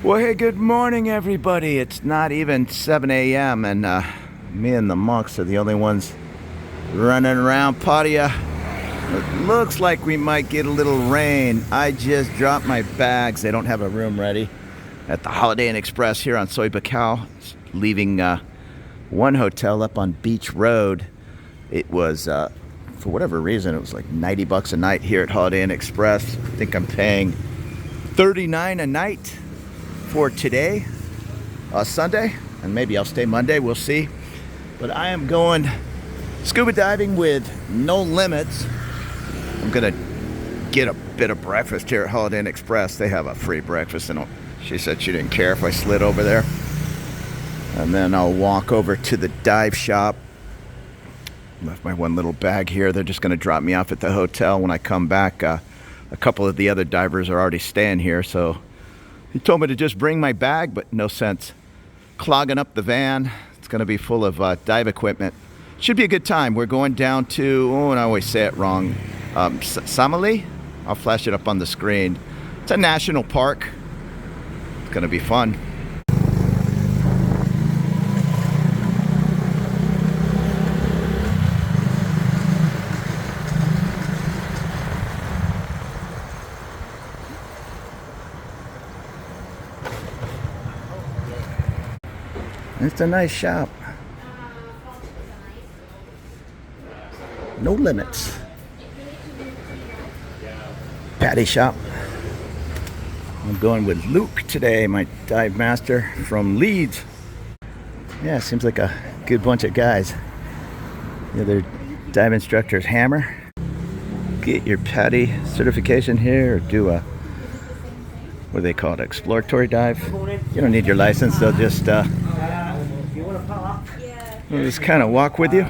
Well, hey, good morning, everybody. It's not even 7 a.m. and me and the monks are the only ones running around Pattaya. It looks like we might get a little rain. I just dropped my bags. They don't have a room ready at the Holiday Inn Express here on SCUBA, leaving one hotel up on Beach Road. It was, for whatever reason, it was like 90 bucks a night here at Holiday Inn Express. I think I'm paying $39 a night for today, Sunday, and maybe I'll stay Monday, we'll see. But I am going scuba diving with no limits. I'm gonna get a bit of breakfast here at Holiday Inn Express. They have a free breakfast, and she said she didn't care if I slid over there. And then I'll walk over to the dive shop. Left my one little bag here. They're just gonna drop me off at the hotel. When I come back, a couple of the other divers are already staying here, so he told me to just bring my bag, but no sense clogging up the van. It's going to be full of dive equipment. Should be a good time. We're going down to, and I always say it wrong, Samali? I'll flash it up on the screen. It's a national park. It's going to be fun. It's a nice shop. No limits. Patty shop. I'm going with Luke today, my dive master from Leeds. Yeah, seems like a good bunch of guys. The other dive instructor's Hammer. Get your Patty certification here, or do a, what do they call it, exploratory dive. You don't need your license, they'll just they'll just kind of walk with you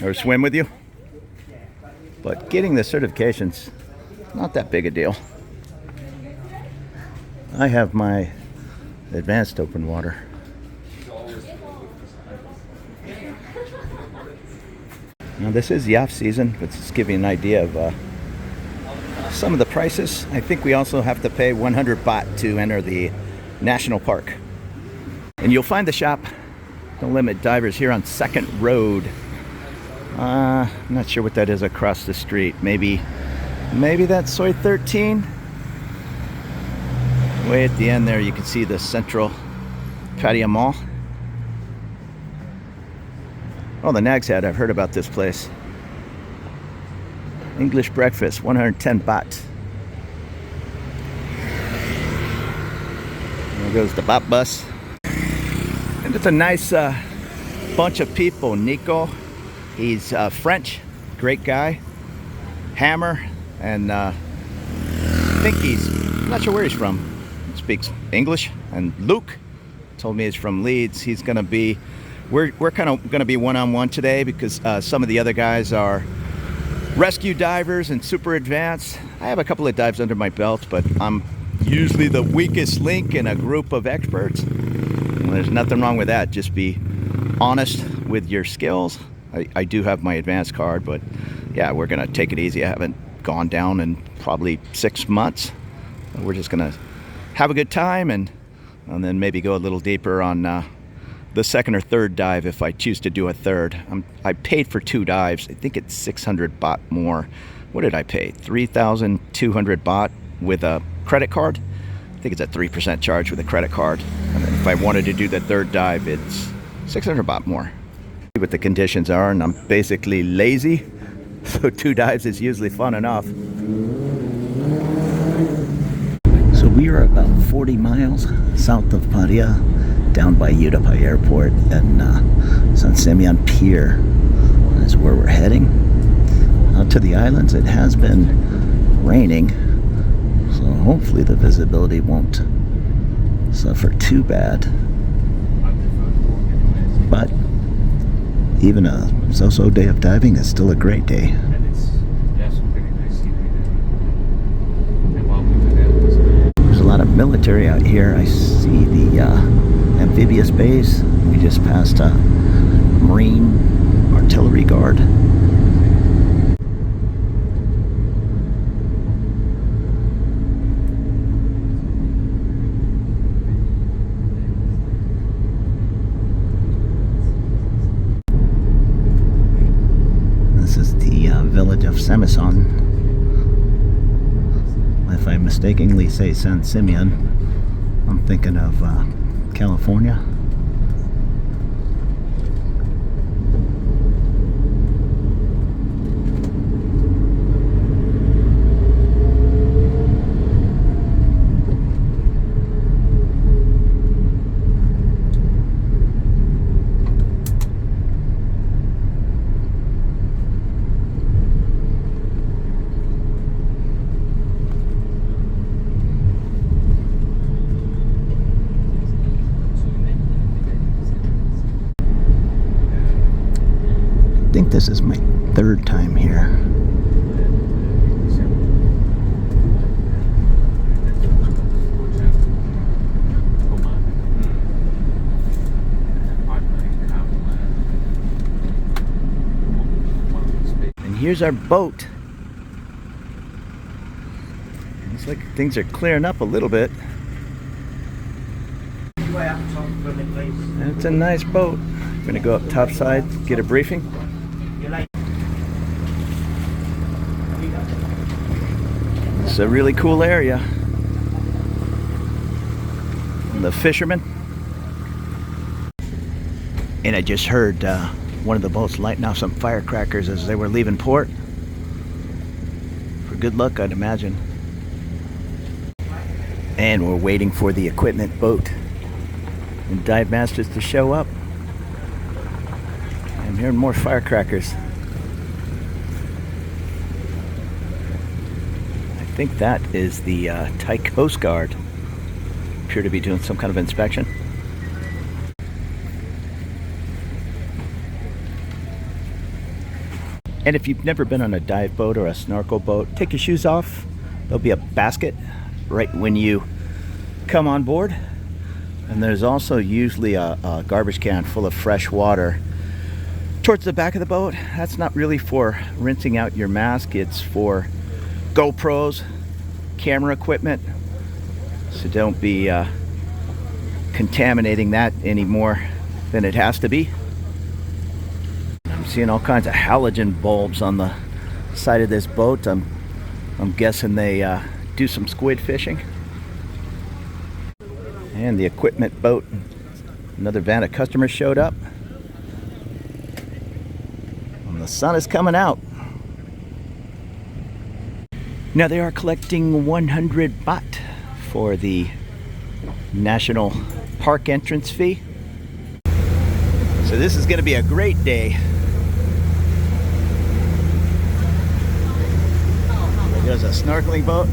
or swim with you. But getting the certification's not that big a deal. I have my advanced open water. Now this is the off season, but just give you an idea of some of the prices. I think we also have to pay 100 baht to enter the national park. And you'll find the shop, No Limit Divers, here on 2nd Road. I'm not sure what that is across the street. Maybe that's Soy 13. Way at the end there you can see the Central Pattaya Mall. Oh, the Nag's Head, I've heard about this place. English breakfast, 110 baht. There goes the Baht bus. And it's a nice bunch of people. Nico, he's French, great guy. Hammer, and I think I'm not sure where he's from. He speaks English. And Luke told me he's from Leeds. He's gonna be, we're kind of gonna be one-on-one today because some of the other guys are rescue divers and super advanced. I have a couple of dives under my belt, but I'm usually the weakest link in a group of experts. And there's nothing wrong with that. Just be honest with your skills. I do have my advanced card, but yeah, we're gonna take it easy. I haven't gone down in probably 6 months. We're just gonna have a good time and then maybe go a little deeper on the second or third dive if I choose to do a third. I paid for 2 dives. I think it's 600 baht more. What did I pay? 3,200 baht with a credit card. I think it's a 3% charge with a credit card. And then if I wanted to do the third dive, it's 600 baht more. See what the conditions are, and I'm basically lazy, so 2 dives is usually fun enough. So we are about 40 miles south of Pattaya, down by Udapai Airport, and San Simeon Pier is where we're heading. Out to the islands. It has been raining, so hopefully the visibility won't suffer too bad. But even a so-so day of diving is still a great day. There's a lot of military out here. I see the amphibious base. We just passed a Marine artillery guard. Samison. If I mistakenly say San Simeon, I'm thinking of California. I think this is my third time here. And here's our boat. Looks like things are clearing up a little bit. It's a nice boat. I'm gonna go up topside, get a briefing. It's a really cool area. The fishermen. And I just heard one of the boats lighting off some firecrackers as they were leaving port. For good luck, I'd imagine. And we're waiting for the equipment boat and dive masters to show up. I'm hearing more firecrackers. I think that is the Thai Coast Guard. Appear to be doing some kind of inspection. And if you've never been on a dive boat or a snorkel boat, take your shoes off. There'll be a basket right when you come on board. And there's also usually a garbage can full of fresh water towards the back of the boat. That's not really for rinsing out your mask. It's for GoPros, camera equipment. So don't be contaminating that any more than it has to be. I'm seeing all kinds of halogen bulbs on the side of this boat. I'm guessing they do some squid fishing. And the equipment boat, another van of customers showed up. And the sun is coming out. Now they are collecting 100 baht for the national park entrance fee. So this is going to be a great day. There's a snorkeling boat.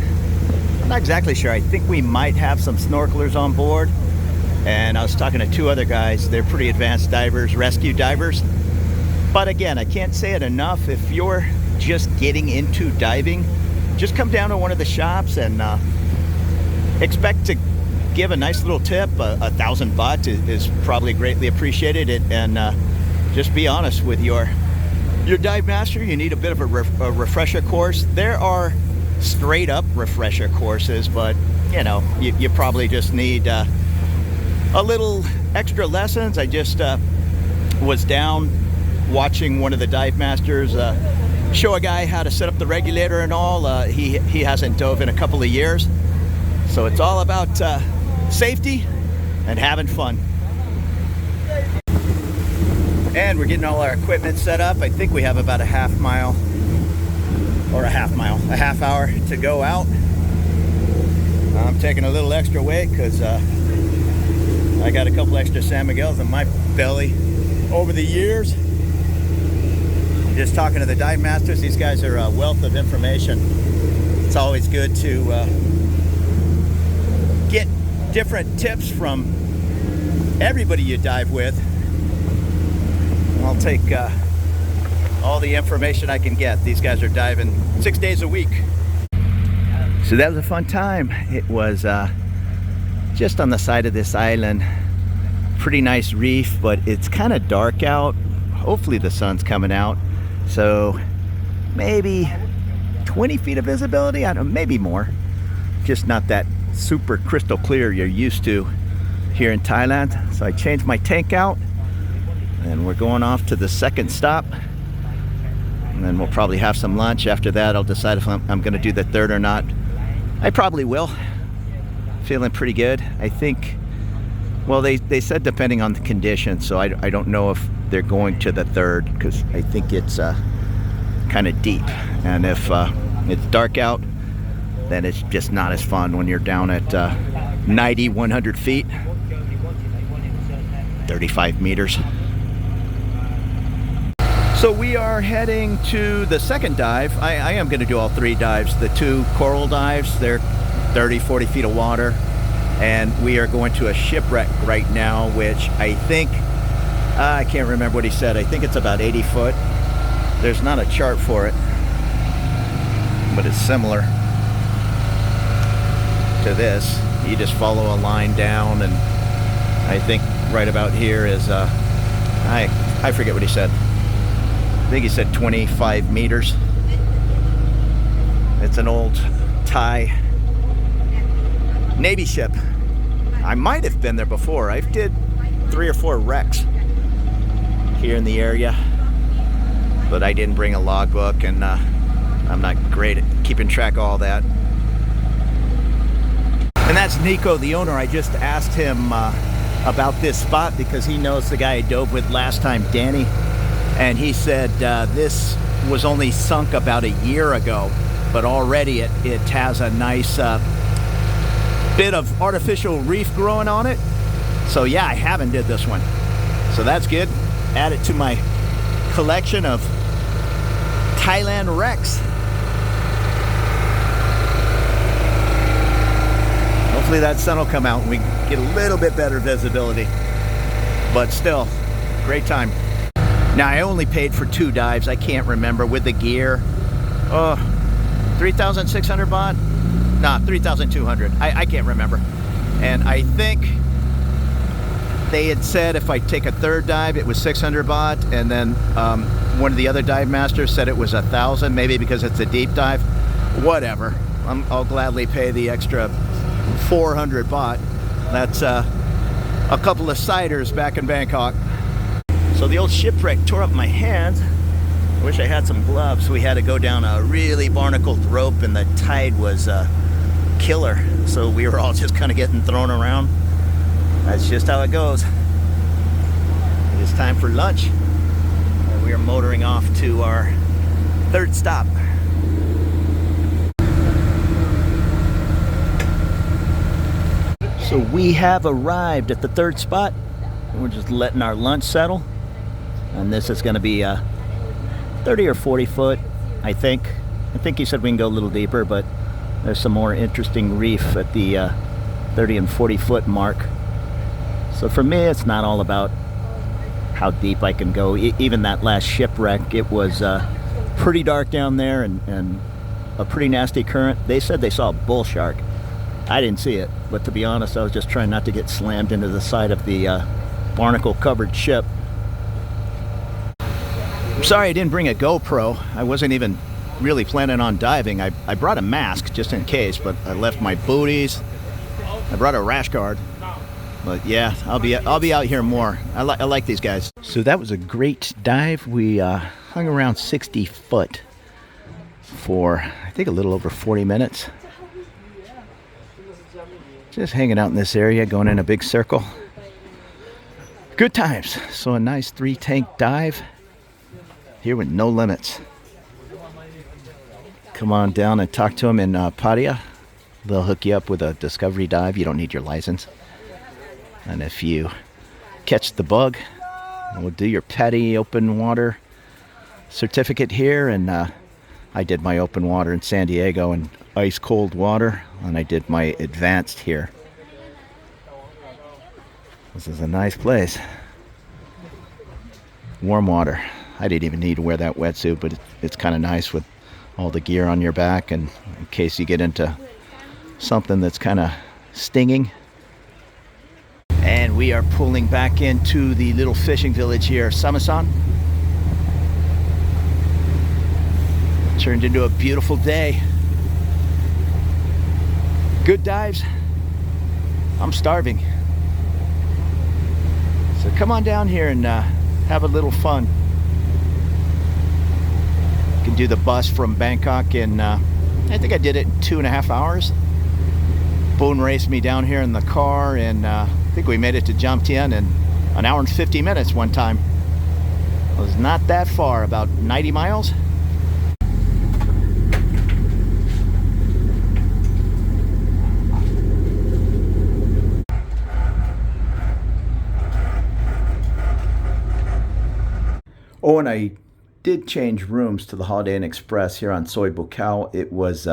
I'm not exactly sure. I think we might have some snorkelers on board. And I was talking to two other guys. They're pretty advanced divers, rescue divers. But again, I can't say it enough. If you're just getting into diving, just come down to one of the shops and expect to give a nice little tip. 1,000 baht is probably greatly appreciated. And just be honest with your dive master. You need a bit of a refresher course. There are straight up refresher courses, but you know, you probably just need a little extra lessons. I just was down watching one of the dive masters show a guy how to set up the regulator and all. He hasn't dove in a couple of years, so it's all about safety and having fun. And we're getting all our equipment set up. I think we have about a half hour to go out. I'm taking a little extra weight because I got a couple extra San Miguels in my belly over the years. Just talking to the dive masters, these guys are a wealth of information. It's always good to get different tips from everybody you dive with. I'll take all the information I can get. These guys are diving 6 days a week. So that was a fun time. It was just on the side of this island. Pretty nice reef, but it's kind of dark out. Hopefully the sun's coming out. So maybe 20 feet of visibility. I don't know, maybe more. Just not that super crystal clear you're used to here in Thailand. So I changed my tank out. And we're going off to the second stop. And then we'll probably have some lunch. After that, I'll decide if I'm going to do the third or not. I probably will. Feeling pretty good. I think, well, they said depending on the conditions, so I don't know if they're going to the third, because I think it's kind of deep. And if it's dark out, then it's just not as fun when you're down at 90, 100 feet, 35 meters. So we are heading to the second dive. I am going to do all three dives. The two coral dives, they're 30, 40 feet of water. And we are going to a shipwreck right now, which I think, I can't remember what he said. I think it's about 80 foot. There's not a chart for it, but it's similar to this. You just follow a line down, and I think right about here is, I forget what he said. I think he said 25 meters. It's an old Thai Navy ship. I might have been there before. I did 3 or 4 wrecks here in the area, but I didn't bring a logbook, and I'm not great at keeping track of all that. And that's Nico, the owner. I just asked him about this spot because he knows the guy I dove with last time, Danny. And he said this was only sunk about a year ago, but already it has a nice bit of artificial reef growing on it. So yeah, I haven't did this one. So that's good. Add it to my collection of Thailand wrecks. Hopefully that sun will come out and we get a little bit better visibility. But still, great time. Now, I only paid for 2 dives. I can't remember with the gear. Oh, 3,600 baht? Nah, 3,200. I can't remember. And I think they had said if I take a third dive, it was 600 baht. And then one of the other dive masters said it was 1,000, maybe because it's a deep dive. Whatever. I'll gladly pay the extra 400 baht. That's a couple of ciders back in Bangkok. So the old shipwreck tore up my hands. I wish I had some gloves. We had to go down a really barnacled rope, and the tide was killer. So we were all just kind of getting thrown around. That's just how it goes. It is time for lunch. And we are motoring off to our third stop. So we have arrived at the third spot. We're just letting our lunch settle. And this is going to be 30 or 40 foot, I think. I think he said we can go a little deeper, but there's some more interesting reef at the 30 and 40 foot mark. So for me, it's not all about how deep I can go. Even that last shipwreck, it was pretty dark down there and a pretty nasty current. They said they saw a bull shark. I didn't see it, but to be honest, I was just trying not to get slammed into the side of the barnacle covered ship. I'm sorry I didn't bring a GoPro. I wasn't even really planning on diving. I brought a mask just in case, but I left my booties. I brought a rash guard. But yeah, I'll be out here more. I like these guys. So that was a great dive. We hung around 60 foot for I think a little over 40 minutes. Just hanging out in this area, going in a big circle. Good times. So a nice 3-tank dive here with no limits. Come on down and talk to them in Pattaya. They'll hook you up with a discovery dive. You don't need your license. And if you catch the bug, we'll do your PADI open water certificate here. And I did my open water in San Diego in ice cold water, and I did my advanced here. This is a nice place. Warm water. I didn't even need to wear that wetsuit, but it's kind of nice with all the gear on your back, and in case you get into something that's kind of stinging. And we are pulling back into the little fishing village here, Samasan. Turned into a beautiful day. Good dives. I'm starving. So come on down here and have a little fun. You can do the bus from Bangkok in, I think I did it in 2.5 hours. Boone raced me down here in the car, and I think we made it to Jomtien in 1 hour and 50 minutes one time. It was not that far, about 90 miles. Oh, and I did change rooms to the Holiday Inn Express here on Soi Buakhao. It was,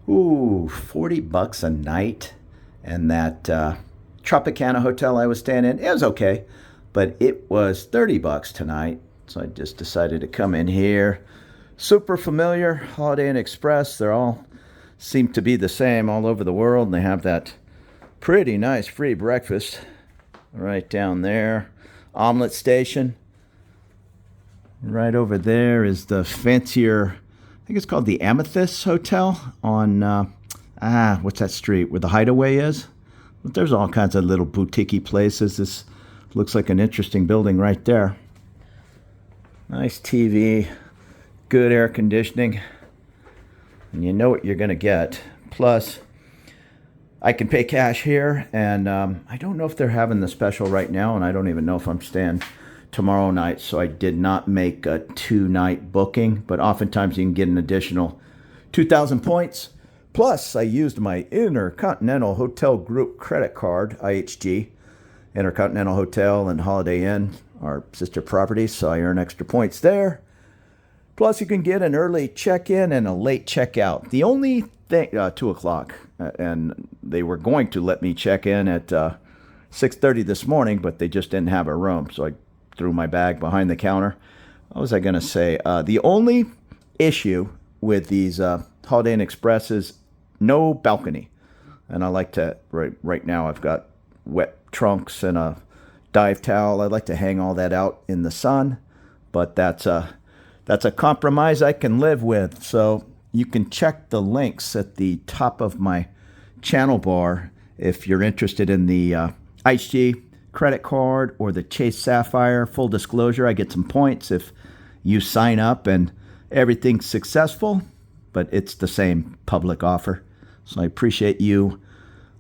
$40 a night. And that Tropicana hotel I was staying in, it was okay. But it was $30 tonight. So I just decided to come in here. Super familiar, Holiday Inn Express. They're all seem to be the same all over the world. And they have that pretty nice free breakfast right down there. Omelet station. Right over there is the fancier, I think it's called the Amethyst Hotel on, what's that street where the Hideaway is? But there's all kinds of little boutique-y places. This looks like an interesting building right there. Nice TV, good air conditioning, and you know what you're going to get. Plus, I can pay cash here, and I don't know if they're having the special right now, and I don't even know if I'm staying tomorrow night, so I did not make a 2-night booking, but oftentimes you can get an additional 2,000 points. Plus, I used my Intercontinental Hotel Group credit card, IHG. Intercontinental Hotel and Holiday Inn are sister properties, so I earn extra points there. Plus, you can get an early check-in and a late check-out. The only thing, 2 o'clock, and they were going to let me check in at 6:30 this morning, but they just didn't have a room, so I threw my bag behind the counter. What was I going to say? The only issue with these Holiday Inn Expresses, no balcony. And I like to, right now I've got wet trunks and a dive towel. I like to hang all that out in the sun, but that's a compromise I can live with. So you can check the links at the top of my channel bar if you're interested in the IHG credit card or the Chase Sapphire. Full disclosure, I get some points if you sign up and everything's successful, but it's the same public offer. So I appreciate you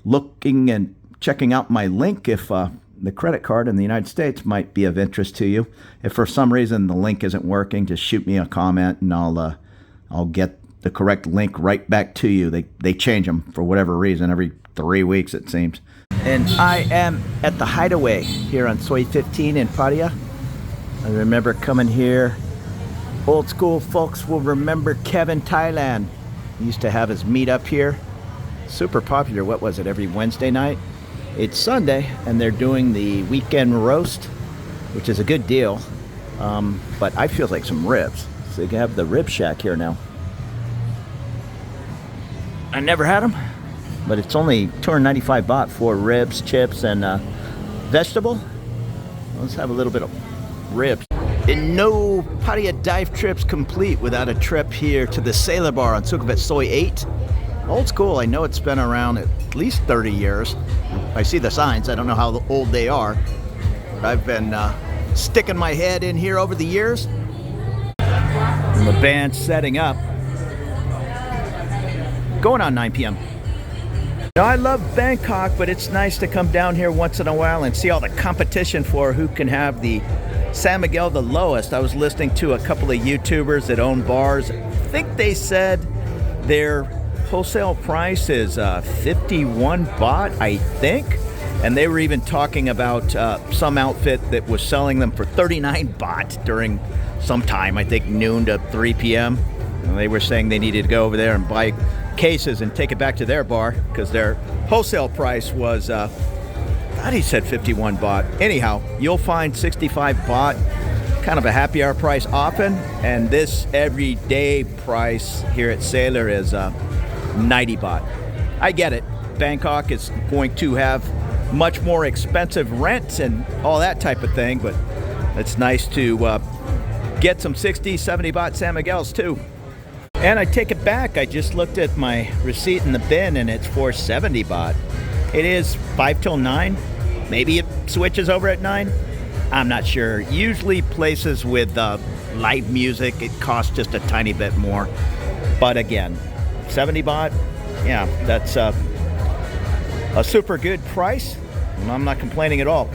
looking and checking out my link if the credit card in the United States might be of interest to you. If for some reason the link isn't working, just shoot me a comment and I'll get the correct link right back to you. They change them for whatever reason every 3 weeks, it seems. And I am at the Hideaway here on Soi 15 in Pattaya. I remember coming here. Old school folks will remember Kevin Thailand. He used to have his meet up here. Super popular, what was it, every Wednesday night? It's Sunday, and they're doing the weekend roast, which is a good deal. But I feel like some ribs. So you can have the Rib Shack here now. I never had them, but it's only 295 baht for ribs, chips, and vegetable. Let's have a little bit of ribs. And no Pattaya dive trips complete without a trip here to the Sailor Bar on Sukhumvit Soi 8. Old school, I know it's been around at least 30 years. I see the signs, I don't know how old they are. But I've been sticking my head in here over the years. And the band's setting up. Going on 9 p.m. Now, I love Bangkok, but it's nice to come down here once in a while and see all the competition for who can have the San Miguel the lowest. I was listening to a couple of YouTubers that own bars. I think they said their wholesale price is 51 baht, I think. And they were even talking about some outfit that was selling them for 39 baht during some time, I think noon to 3 p.m. And they were saying they needed to go over there and buy cases and take it back to their bar because their wholesale price was, I thought he said 51 baht. Anyhow, you'll find 65 baht, kind of a happy hour price often, and this everyday price here at Sailor is 90 baht. I get it. Bangkok is going to have much more expensive rent and all that type of thing, but it's nice to get some 60, 70 baht San Miguel's too. And I take it back. I just looked at my receipt in the bin and it's for 70 baht. It is 5 till 9. Maybe it switches over at 9. I'm not sure. Usually places with live music, it costs just a tiny bit more. But again, 70 baht, yeah, that's a super good price, and I'm not complaining at all.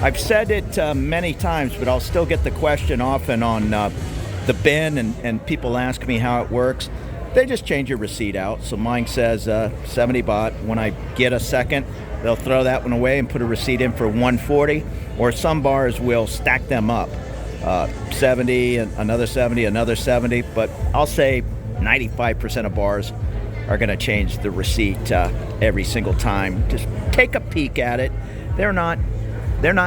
I've said it many times, but I'll still get the question often on the bin, and people ask me how it works. They just change your receipt out. So mine says 70 baht. When I get a second, they'll throw that one away and put a receipt in for 140, or some bars will stack them up. 70, another 70, another 70, but I'll say 95% of bars are going to change the receipt every single time. Just take a peek at it. They're not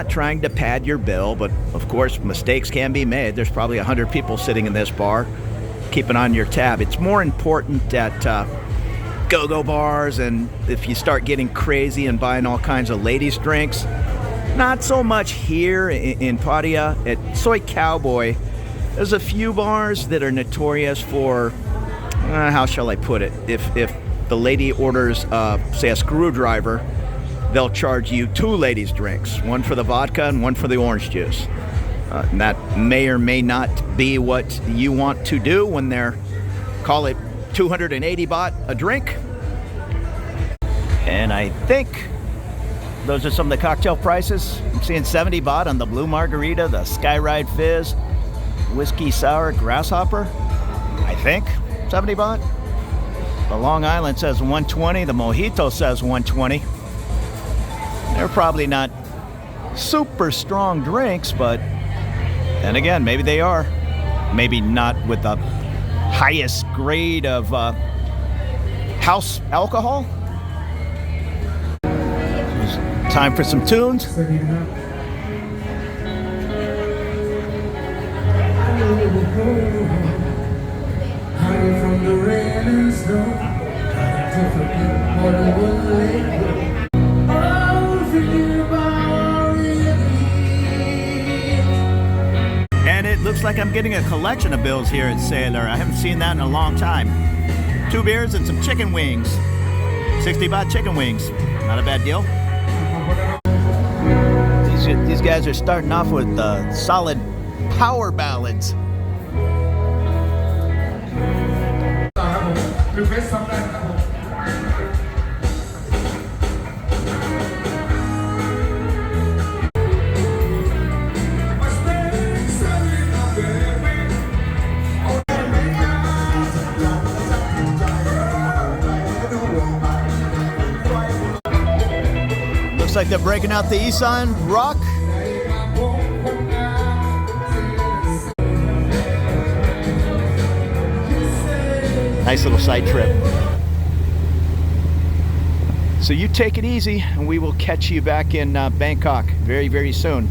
trying to pad your bill, but of course mistakes can be made. There's probably 100 people sitting in this bar. Keep it on your tab. It's more important at go-go bars, and if you start getting crazy and buying all kinds of ladies' drinks. Not so much here in Pattaya. At Soy Cowboy, there's a few bars that are notorious for, how shall I put it? If the lady orders, say, a screwdriver, they'll charge you 2 ladies' drinks, one for the vodka and one for the orange juice. And that may or may not be what you want to do when they're, call it 280 baht a drink. And I think those are some of the cocktail prices. I'm seeing 70 baht on the Blue Margarita, the Skyride Fizz, Whiskey Sour Grasshopper, I think, 70 baht. The Long Island says 120, the Mojito says 120. They're probably not super strong drinks, but then again, maybe they are. Maybe not with the highest grade of house alcohol. Time for some tunes. And it looks like I'm getting a collection of bills here at Sailor. I haven't seen that in a long time. 2 beers and some chicken wings. 60 baht chicken wings. Not a bad deal. These guys are starting off with solid power ballads. Looks like they're breaking out the Isan rock. Nice little side trip. So you take it easy, and we will catch you back in Bangkok very, very soon.